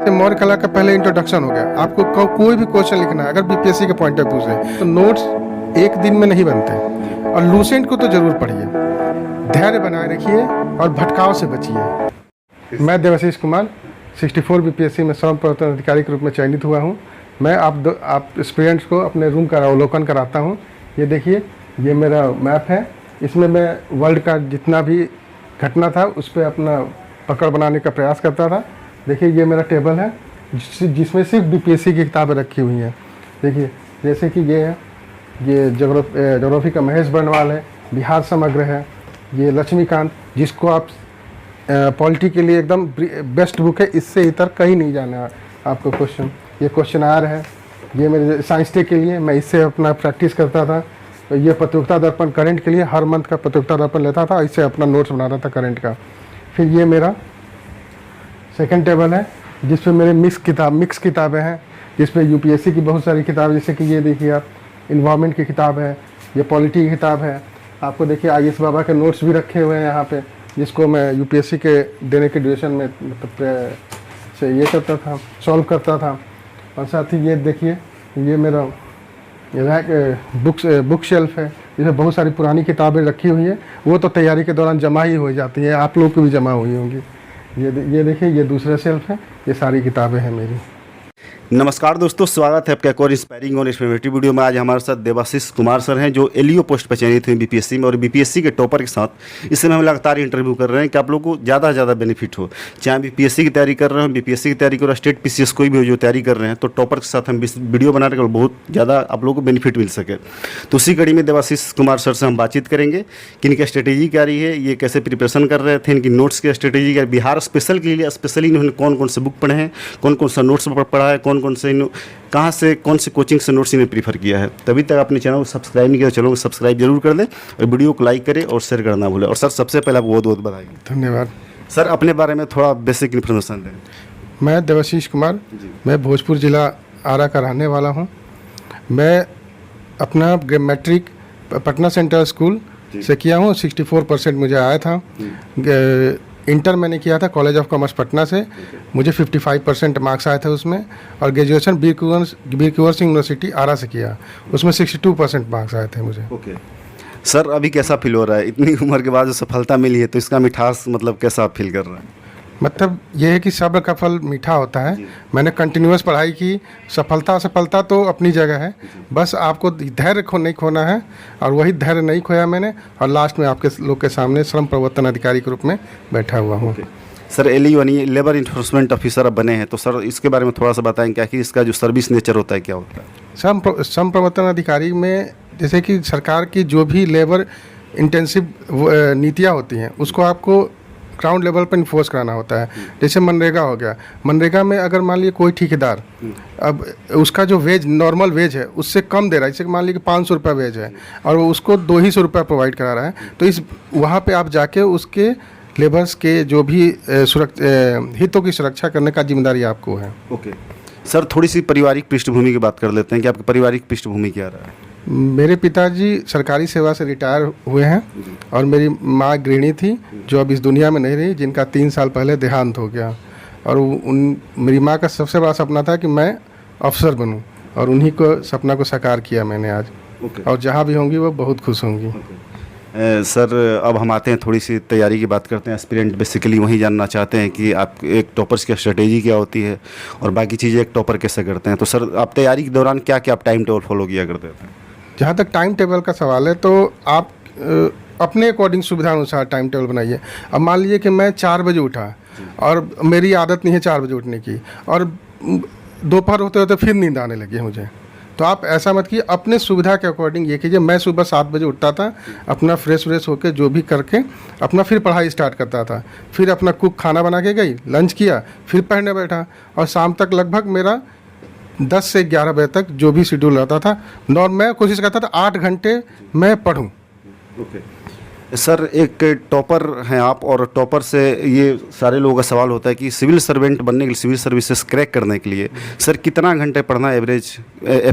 मौर्य कला का पहले इंट्रोडक्शन हो गया। आपको कोई भी क्वेश्चन लिखना है, अगर बीपीएससी के पॉइंट ऑफ व्यू से, तो नोट्स एक दिन में नहीं बनते। और लूसेंट को तो जरूर पढ़िए, धैर्य बनाए रखिए और भटकाव से बचिए। मैं देवाशीष कुमार 64 बीपीएससी में श्रम प्रवर्तन अधिकारी के रूप में चयनित हुआ हूँ। मैं आप स्टूडेंट्स को अपने रूम का अवलोकन कराता हूँ। ये देखिए, ये मेरा मैप है। इसमें मैं वर्ल्ड का जितना भी घटना था उस पर अपना पकड़ बनाने का प्रयास करता था। देखिए, ये मेरा टेबल है जिसमें सिर्फ बीपीएससी की किताबें रखी हुई हैं। देखिए, जैसे कि ये है, ये ज्योग्राफी का महेश बर्णवाल है, बिहार समग्र है, ये लक्ष्मीकांत, जिसको आप पॉलिटी के लिए एकदम बेस्ट बुक है। इससे इतर कहीं नहीं जाना आपको क्वेश्चन। ये क्वेश्चन है, ये मेरे साइंस डे के लिए मैं इससे अपना प्रैक्टिस करता था। तो ये प्रतियोगिता दर्पण करंट के लिए हर मंथ का प्रतियोगिता दर्पण लेता था, इससे अपना नोट्स बनाता था करंट का। फिर ये मेरा सेकंड टेबल है जिसपे मेरे मिक्स किताबें हैं, जिसपे यूपीएससी की बहुत सारी किताबें, जैसे कि ये देखिए आप, इन्वायरमेंट की किताब है, ये पॉलिटी की किताब है। आपको देखिए आईएएस बाबा के नोट्स भी रखे हुए हैं यहाँ पे, जिसको मैं यूपीएससी के देने के ड्यूरेशन में मतलब से ये करता था, सॉल्व करता था। और साथ ही ये देखिए, ये मेरा बुक शेल्फ है, जिसमें बहुत सारी पुरानी किताबें रखी हुई हैं। वो तो तैयारी के दौरान जमा ही हो जाती है, आप लोग की भी जमा हुई होंगी। ये देखिए, ये दूसरा शेल्फ है, ये सारी किताबें हैं मेरी। नमस्कार दोस्तों, स्वागत है आपका एक और इंस्पायरिंग और इंफॉर्मेटिव वीडियो में। आज हमारे साथ देवाशीष कुमार सर हैं जो एलईओ पोस्ट पर चयनित हुए बीपीएससी में, और बीपीएससी के टॉपर के साथ इस समय हम लगातार इंटरव्यू कर रहे हैं कि आप लोगों को ज़्यादा से ज़्यादा बेनिफिट हो। चाहे बीपीएससी की तैयारी कर रहे हो, बीपीएससी की तैयारी करो, स्टेट पीसीएस कोई भी हो जो तैयारी कर रहे हैं, तो टॉपर के साथ हम वीडियो बना रहे हैं, बहुत ज़्यादा आप लोगों को बेनिफिट मिल सके। तो उसी कड़ी में देवाशीष कुमार सर से हम बातचीत करेंगे कि इनकी स्ट्रेटेजी क्या रही है, ये कैसे प्रिपरेशन कर रहे थे, इनकी नोट्स की स्ट्रेटेजी क्या, बिहार स्पेशल के लिए स्पेशली इन्होंने कौन कौन से बुक पढ़े हैं, कौन कौन सा नोट्स पढ़ा है, कौन कौन से कहाँ से कौन से कोचिंग से नोट्स इन्हें प्रीफर किया है। तभी तक अपने चैनल को सब्सक्राइब नहीं किया, चलो सब्सक्राइब जरूर कर दें और वीडियो को लाइक करें और शेयर करना भूलें। और सर, सबसे पहले आपको बहुत बहुत बधाई। धन्यवाद सर, अपने बारे में थोड़ा बेसिक इन्फॉर्मेशन दें। मैं देवाशीष कुमार, मैं भोजपुर जिला आरा का रहने वाला हूँ। मैं अपना मैट्रिक पटना सेंट्रल स्कूल से किया हूँ, 64% मुझे आया था। इंटर मैंने किया था कॉलेज ऑफ कॉमर्स पटना से, मुझे 55% मार्क्स आए थे उसमें। और ग्रेजुएशन वीर कुंवर सिंह यूनिवर्सिटी आरा से किया, उसमें 62% मार्क्स आए थे मुझे। ओके सर, अभी कैसा फील हो रहा है? इतनी उम्र के बाद जो सफलता मिली है, तो इसका मिठास मतलब कैसा आप फील कर रहे हैं? मतलब ये है कि सब्र का फल मीठा होता है। मैंने कंटिन्यूअस पढ़ाई की, सफलता तो अपनी जगह है, बस आपको धैर्य नहीं खोना है, और वही धैर्य नहीं खोया मैंने, और लास्ट में आपके लोग के सामने श्रम प्रवर्तन अधिकारी के रूप में बैठा हुआ हूँ। सर, एलईओ यानी लेबर इन्फोर्समेंट ऑफिसर अब बने हैं, तो सर इसके बारे में थोड़ा सा बताएं, क्या कि इसका जो सर्विस नेचर होता है क्या होता है? श्रम प्रवर्तन अधिकारी में जैसे कि सरकार की जो भी लेबर इंटेंसिव नीतियाँ होती हैं, उसको आपको ग्राउंड लेवल पर इन्फोर्स कराना होता है। जैसे मनरेगा हो गया, मनरेगा में अगर मान लीजिए कोई ठेकेदार अब उसका जो वेज नॉर्मल वेज है उससे कम दे रहा है, जैसे मान लीजिए 500 रुपये वेज है और वो उसको 200 रुपये प्रोवाइड करा रहा है, तो इस वहाँ पे आप जाके उसके लेबर्स के जो भी हितों की सुरक्षा करने का जिम्मेदारी आपको है। ओके सर, थोड़ी सी पारिवारिक पृष्ठभूमि की बात कर लेते हैं कि आपकी पारिवारिक पृष्ठभूमि क्या रहा है? मेरे पिताजी सरकारी सेवा से रिटायर हुए हैं, और मेरी माँ गृहिणी थी जो अब इस दुनिया में नहीं रही, जिनका 3 साल पहले देहांत हो गया। और मेरी माँ का सबसे बड़ा सपना था कि मैं अफसर बनूं, और उन्हीं को सपना को साकार किया मैंने आज। और जहाँ भी होंगी वो बहुत खुश होंगी। सर, अब हम आते हैं थोड़ी सी तैयारी की बात करते हैं। एस्पिरेंट बेसिकली वही जानना चाहते हैं कि आप एक टॉपर्स की स्ट्रेटेजी क्या होती है और बाकी चीज़ें एक टॉपर कैसे करते हैं। तो सर, आप तैयारी के दौरान क्या क्या आप टाइम टेबल फॉलो किया करते थे? जहाँ तक टाइम टेबल का सवाल है, तो आप अपने अकॉर्डिंग सुविधा अनुसार टाइम टेबल बनाइए। अब मान लीजिए कि मैं 4 बजे उठा, और मेरी आदत नहीं है 4 बजे उठने की, और दोपहर होते होते फिर नींद आने लगी है मुझे, तो आप ऐसा मत कीजिए, अपने सुविधा के अकॉर्डिंग ये कीजिए। मैं सुबह 7 बजे उठता था, अपना फ्रेश होकर जो भी करके अपना फिर पढ़ाई स्टार्ट करता था। फिर अपना कुक खाना बना के गई, लंच किया, फिर पढ़ने बैठा, और शाम तक लगभग मेरा 10 से 11 बजे तक जो भी शेड्यूल रहता था, और मैं कोशिश करता था 8 घंटे मैं पढूं। ओके सर, एक टॉपर हैं आप, और टॉपर से ये सारे लोगों का सवाल होता है कि सिविल सर्वेंट बनने के लिए, सिविल सर्विसेज क्रैक करने के लिए सर कितना घंटे पढ़ना एवरेज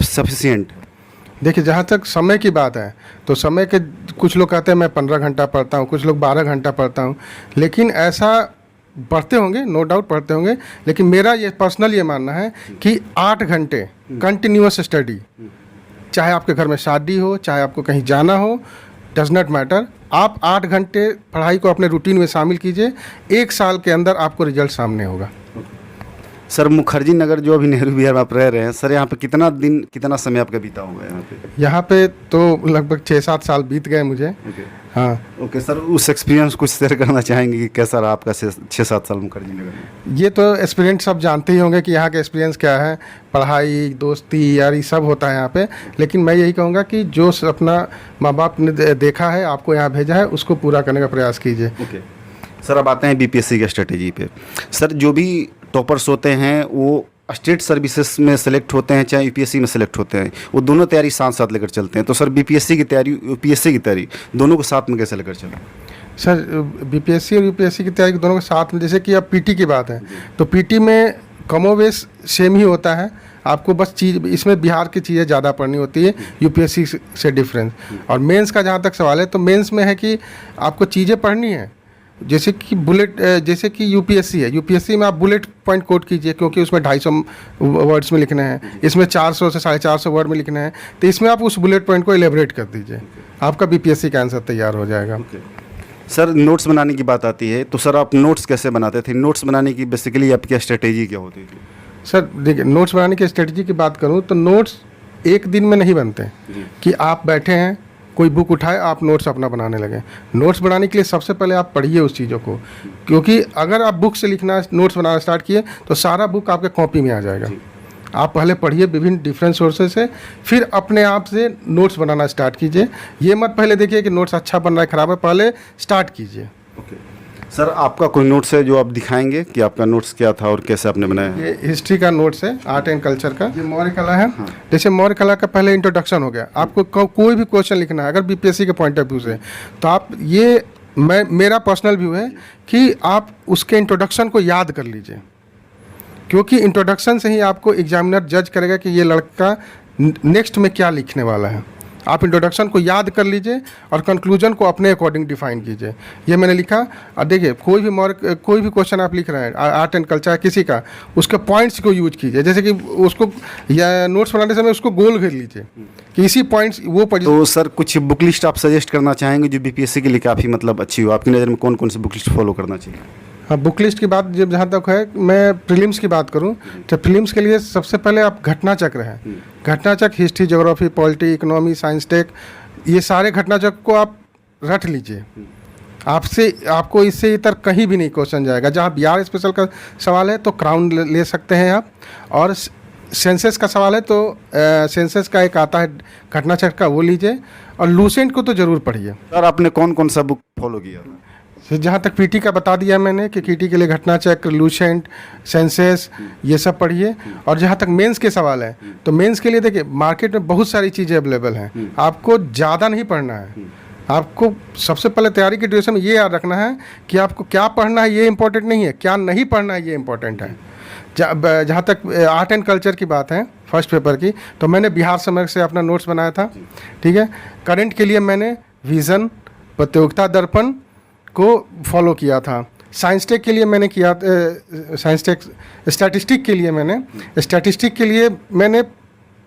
सफिशिएंट? देखिए, जहाँ तक समय की बात है, तो समय के कुछ लोग कहते हैं मैं 15 घंटा पढ़ता हूँ, कुछ लोग 12 घंटा पढ़ता हूँ, लेकिन ऐसा पढ़ते होंगे, नो डाउट पढ़ते होंगे, लेकिन मेरा ये पर्सनल ये मानना है कि 8 घंटे कंटिन्यूअस स्टडी, चाहे आपके घर में शादी हो, चाहे आपको कहीं जाना हो, डज नॉट मैटर, आप 8 घंटे पढ़ाई को अपने रूटीन में शामिल कीजिए। 1 साल के अंदर आपको रिजल्ट सामने होगा। सर मुखर्जी नगर जो अभी नेहरू विहार में आप रह रहे हैं, सर यहाँ पे कितना समय आपका बीता होगा यहाँ पे? यहाँ पे तो लगभग 6-7 साल बीत गए मुझे। हाँ ओके सर, उस एक्सपीरियंस कुछ शेयर करना चाहेंगे कि कैसा रहा आपका 6-7 साल मुखर्जी नगर में? ये तो एक्सपीरियंस सब जानते ही होंगे कि यहाँ का एक्सपीरियंस क्या है, पढ़ाई, दोस्ती, यारी सब होता है यहाँ पे। लेकिन मैं यही कहूँगा कि जो अपना माँ बाप ने देखा है, आपको यहाँ भेजा है, उसको पूरा करने का प्रयास कीजिए। ओके सर, अब आते हैं बीपीएससी की स्ट्रेटेजी पे। सर जो भी टॉपर्स होते हैं वो स्टेट सर्विसेज में सेलेक्ट होते हैं चाहे यूपीएससी में सेलेक्ट होते हैं, वो दोनों तैयारी साथ साथ लेकर चलते हैं। तो सर बीपीएससी की तैयारी, यूपीएससी की तैयारी दोनों को साथ में कैसे लेकर चलें? सर बीपीएससी और यूपीएससी की तैयारी दोनों के साथ में, जैसे कि अब पीटी की बात है, तो पीटी में कमोवेश सेम ही होता है। आपको बस चीज़ इसमें बिहार की चीज़ें ज़्यादा पढ़नी होती है यूपीएससी से डिफरेंस। और मेंस का जहाँ तक सवाल है, तो मेंस में है कि आपको चीज़ें पढ़नी है, जैसे कि यूपीएससी है, यूपीएससी में आप बुलेट पॉइंट कोट कीजिए, क्योंकि उसमें 250 वर्ड्स में लिखने हैं, इसमें 400 से 450 वर्ड में लिखने हैं, तो इसमें आप उस बुलेट पॉइंट को एलेबरेट कर दीजिए, आपका बीपीएससी का आंसर तैयार हो जाएगा। सर नोट्स बनाने की बात आती है, तो सर आप नोट्स कैसे बनाते थे? नोट्स बनाने की बेसिकली आपकी स्ट्रेटेजी क्या होती थी? सर देखिए, नोट्स बनाने की स्ट्रेटजी की बात करूँ तो नोट्स एक दिन में नहीं बनते कि आप बैठे हैं, कोई बुक उठाए, आप नोट्स अपना बनाने लगे। नोट्स बनाने के लिए सबसे पहले आप पढ़िए उस चीज़ों को, क्योंकि अगर आप बुक से लिखना, नोट्स बनाना स्टार्ट किए तो सारा बुक आपके कॉपी में आ जाएगा। आप पहले पढ़िए विभिन्न डिफरेंट सोर्सेज से, फिर अपने आप से नोट्स बनाना स्टार्ट कीजिए। ये मत पहले देखिए कि नोट्स अच्छा बन रहा है खराब है, पहले स्टार्ट कीजिए। सर आपका कोई नोट्स है जो आप दिखाएंगे कि आपका नोट्स क्या था और कैसे आपने बनाया? ये हिस्ट्री का नोट्स है, आर्ट एंड कल्चर का। ये मौर्य कला है। जैसे मौर्य कला का पहले इंट्रोडक्शन हो गया, आपको कोई भी क्वेश्चन लिखना है अगर बीपीएससी के पॉइंट ऑफ व्यू से, तो आप ये मेरा पर्सनल व्यू है कि आप उसके इंट्रोडक्शन को याद कर लीजिए, क्योंकि इंट्रोडक्शन से ही आपको एग्जामिनर जज करेगा कि ये लड़का नेक्स्ट में क्या लिखने वाला है। आप इंट्रोडक्शन को याद कर लीजिए और कंक्लूजन को अपने अकॉर्डिंग डिफाइन कीजिए। ये मैंने लिखा। और देखिए, कोई भी क्वेश्चन आप लिख रहे हैं आर्ट एंड कल्चर किसी का, उसके पॉइंट्स को यूज कीजिए। जैसे कि उसको या नोट्स बनाने समय उसको गोल घेर लीजिए कि इसी पॉइंट्स वो पढ़िए। तो सर कुछ बुक लिस्ट आप सजेस्ट करना चाहेंगे जो बीपीएससी के लिए काफ़ी मतलब अच्छी हो? आपकी नज़र में कौन कौन सी बुक लिस्ट फॉलो करना चाहिए? हाँ, बुक लिस्ट की बात जब जहाँ तक है, मैं प्रीलिम्स की बात करूँ तो प्रीलिम्स के लिए सबसे पहले आप घटना चक्र है, घटना चक्र, history, geography, polity, economy, science, tech, ये सारे घटना चक्र को आप रट लीजिए। आपको इससे इतर कहीं भी नहीं क्वेश्चन जाएगा। जहाँ बिहार स्पेशल का सवाल है तो क्राउन ले सकते हैं आप, और सेंसस का सवाल है तो सेंसस का एक आता है घटना चक्र का, वो लीजिए। और लूसेंट को तो ज़रूर पढ़िए। सर आपने कौन कौन सा बुक फॉलो किया? जहाँ तक पीटी का बता दिया मैंने कि पीटी के लिए घटना चक्र, लूसेंट, सेंसस, ये सब पढ़िए। और जहाँ तक मेंस के सवाल है तो मेंस के लिए देखिए, मार्केट में बहुत सारी चीज़ें अवेलेबल हैं, आपको ज़्यादा नहीं पढ़ना है। आपको सबसे पहले तैयारी की ड्यूरेशन में ये याद रखना है कि आपको क्या पढ़ना है ये इंपॉर्टेंट नहीं है, क्या नहीं पढ़ना है ये इंपॉर्टेंट है। जहाँ तक आर्ट एंड कल्चर की बात है फर्स्ट पेपर की, तो मैंने बिहार समय से अपना नोट्स बनाया था, ठीक है। करंट के लिए मैंने विज़न, प्रतियोगिता दर्पण को फॉलो किया था। साइंस टेक के लिए मैंने किया, साइंस टेक स्टैटिस्टिक के लिए मैंने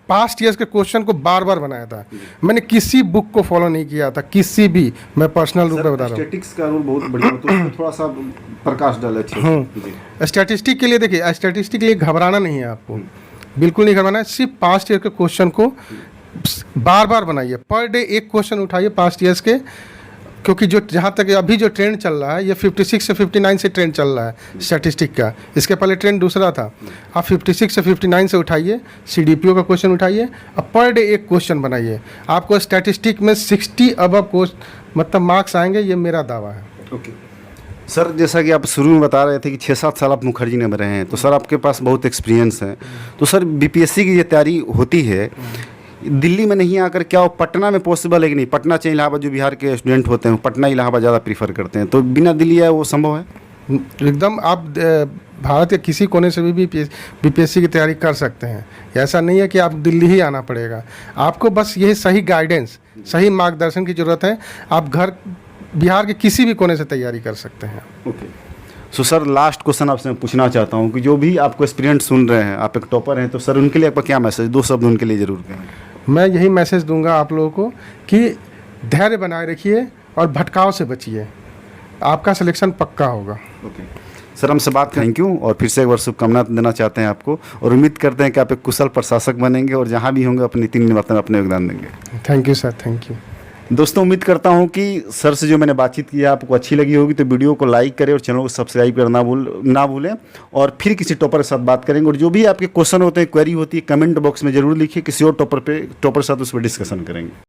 पास्ट ईयर्स के क्वेश्चन को बार बार बनाया था। मैंने किसी बुक को फॉलो नहीं किया था, किसी भी, मैं पर्सनल रूप में बता रहा हूँ। स्टैटिस्टिक्स का रूल बहुत बढ़िया होता है, थोड़ा सा प्रकाश डाले अच्छे से। स्टैटिस्टिक के लिए देखिए, स्टैटिस्टिक के लिए घबराना नहीं है आपको, बिल्कुल नहीं घबराना है। सिर्फ पास्ट ईयर के क्वेश्चन को बार बार बनाइए, पर डे एक क्वेश्चन उठाइए पास्ट ईयर्स के, क्योंकि जो जहाँ तक अभी जो ट्रेंड चल रहा है, ये 56 से 59 से ट्रेंड चल रहा है स्टैटिस्टिक का। इसके पहले ट्रेंड दूसरा था। आप 56 से 59 से उठाइए, सीडीपीओ का क्वेश्चन उठाइए, अब पर डे एक क्वेश्चन बनाइए। आपको स्टैटिस्टिक में 60 अबव मतलब मार्क्स आएंगे, ये मेरा दावा है। ओके सर, जैसा कि आप शुरू में बता रहे थे कि 6-7 साल आप मुखर्जी नगर में रहे हैं, तो सर आपके पास बहुत एक्सपीरियंस है। तो सर बीपीएससी की ये तैयारी होती है, दिल्ली में नहीं आकर क्या वो पटना में पॉसिबल है कि नहीं? पटना चाहे इलाहाबाद, जो बिहार के स्टूडेंट होते हैं पटना इलाहाबाद ज़्यादा प्रीफर करते हैं, तो बिना दिल्ली आए वो संभव है? एकदम, आप भारत के किसी कोने से भी बीपीएससी की तैयारी कर सकते हैं। ऐसा नहीं है कि आप दिल्ली ही आना पड़ेगा। आपको बस यही सही गाइडेंस, सही मार्गदर्शन की ज़रूरत है। आप बिहार के किसी भी कोने से तैयारी कर सकते हैं। Okay so sir last question आपसे मैं पूछना चाहता हूँ कि जो भी आपको एस्पिरेंट सुन रहे हैं, आप एक टॉपर हैं, तो सर उनके लिए आपका क्या मैसेज, 2 शब्द उनके लिए ज़रूर कहें। मैं यही मैसेज दूंगा आप लोगों को कि धैर्य बनाए रखिए और भटकाव से बचिए, आपका सिलेक्शन पक्का होगा। ओके सर, हमसे बात थैंक यू, और फिर से एक बार शुभकामना देना चाहते हैं आपको, और उम्मीद करते हैं कि आप एक कुशल प्रशासक बनेंगे और जहाँ भी होंगे अपनी 3 बातें अपने योगदान देंगे। Thank you sir, thank you. दोस्तों उम्मीद करता हूं कि सर से जो मैंने बातचीत की है आपको अच्छी लगी होगी, तो वीडियो को लाइक करें और चैनल को सब्सक्राइब करना ना भूलें, और फिर किसी टॉपर के साथ बात करेंगे। और जो भी आपके क्वेश्चन होते हैं, क्वेरी होती है, कमेंट बॉक्स में जरूर लिखिए, किसी और टॉपर के साथ उस पर डिस्कशन करेंगे।